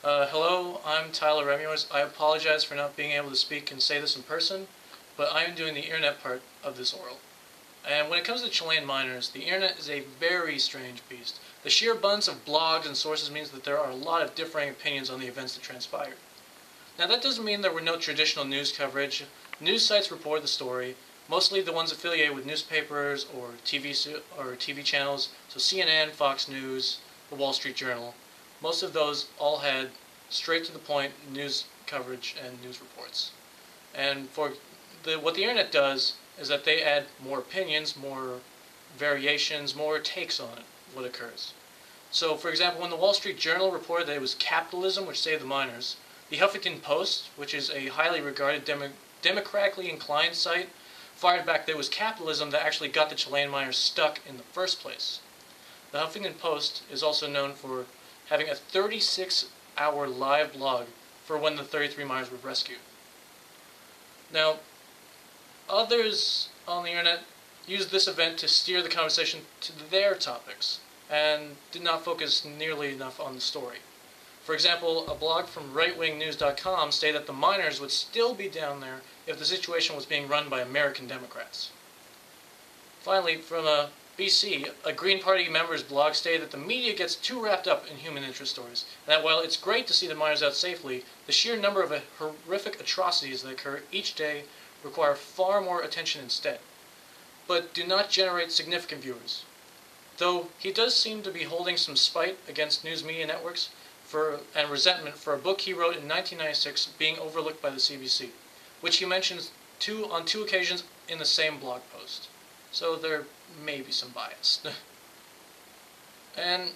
Hello, I'm Tyler Remuers. I apologize for not being able to speak and say this in person, but I am doing the internet part of this oral. And when it comes to Chilean miners, the internet is a very strange beast. The sheer abundance of blogs and sources means that there are a lot of differing opinions on the events that transpired. Now that doesn't mean there were no traditional news coverage. News sites report the story, mostly the ones affiliated with newspapers or TV channels, so CNN, Fox News, the Wall Street Journal. Most of those all had straight to the point news coverage and news reports. And what the internet does is that they add more opinions, more variations, more takes on what occurs. So, for example, when the Wall Street Journal reported that it was capitalism which saved the miners, the Huffington Post, which is a highly regarded democratically inclined site, fired back that it was capitalism that actually got the Chilean miners stuck in the first place. The Huffington Post is also known for having a 36-hour live blog for when the 33 miners were rescued. Now, others on the internet used this event to steer the conversation to their topics and did not focus nearly enough on the story. For example, a blog from rightwingnews.com stated that the miners would still be down there if the situation was being run by American Democrats. Finally, from BC, a Green Party member's blog stated that the media gets too wrapped up in human interest stories, and that while it's great to see the miners out safely, the sheer number of horrific atrocities that occur each day require far more attention instead, but do not generate significant viewers. Though he does seem to be holding some spite against news media networks and resentment for a book he wrote in 1996 being overlooked by the CBC, which he mentions on two occasions in the same blog post. So there may be some bias. And,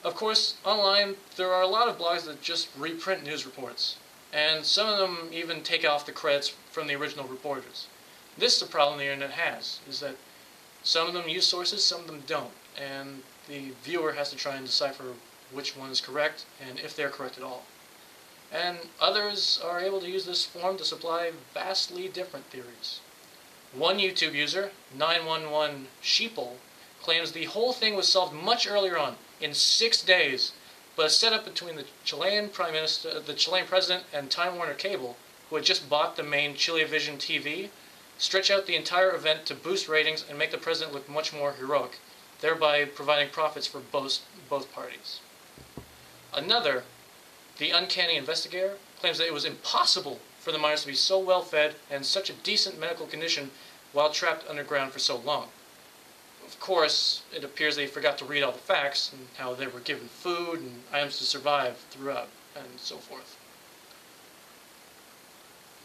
of course, online there are a lot of blogs that just reprint news reports, and some of them even take off the credits from the original reporters. This is the problem the internet has, is that some of them use sources, some of them don't, and the viewer has to try and decipher which one is correct, and if they're correct at all. And others are able to use this form to supply vastly different theories. One YouTube user, 911sheeple, claims the whole thing was solved much earlier on, in 6 days, but a setup between the Chilean president and Time Warner Cable, who had just bought the main Chilevision TV, stretch out the entire event to boost ratings and make the president look much more heroic, thereby providing profits for both parties. Another, the Uncanny Investigator, claims that it was impossible for the miners to be so well fed and in such a decent medical condition while trapped underground for so long. Of course, it appears they forgot to read all the facts and how they were given food and items to survive throughout, and so forth.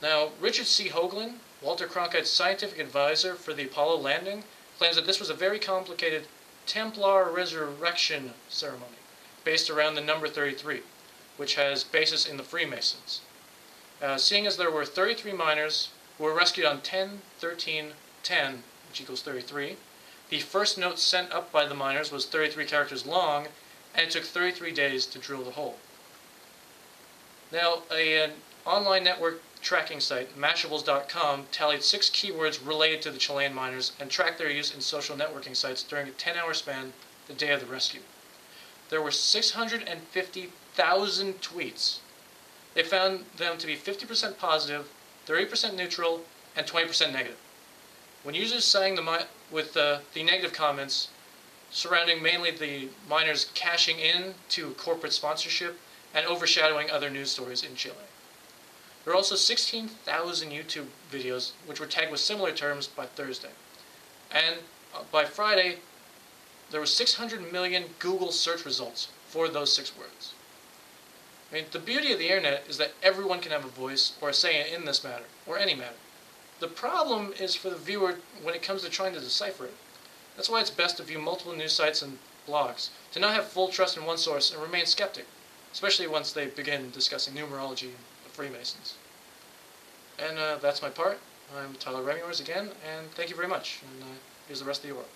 Now, Richard C. Hoagland, Walter Cronkite's scientific advisor for the Apollo landing, claims that this was a very complicated Templar resurrection ceremony based around the number 33, which has basis in the Freemasons. Seeing as there were 33 miners who were rescued on 10-13-10, which equals 33, the first note sent up by the miners was 33 characters long, and it took 33 days to drill the hole. Now, an online network tracking site, Mashables.com, tallied 6 keywords related to the Chilean miners and tracked their use in social networking sites during a 10-hour span the day of the rescue. There were 650,000 tweets. They found them to be 50% positive, 30% neutral, and 20% negative. When users sang with the negative comments surrounding mainly the miners cashing in to corporate sponsorship and overshadowing other news stories in Chile. There are also 16,000 YouTube videos which were tagged with similar terms by Thursday. And by Friday, there were 600 million Google search results for those 6 words. I mean, the beauty of the internet is that everyone can have a voice or a say in this matter, or any matter. The problem is for the viewer when it comes to trying to decipher it. That's why it's best to view multiple news sites and blogs, to not have full trust in one source and remain skeptic, especially once they begin discussing numerology and the Freemasons. And that's my part. I'm Tyler Remuers again, and thank you very much. And here's the rest of the oral.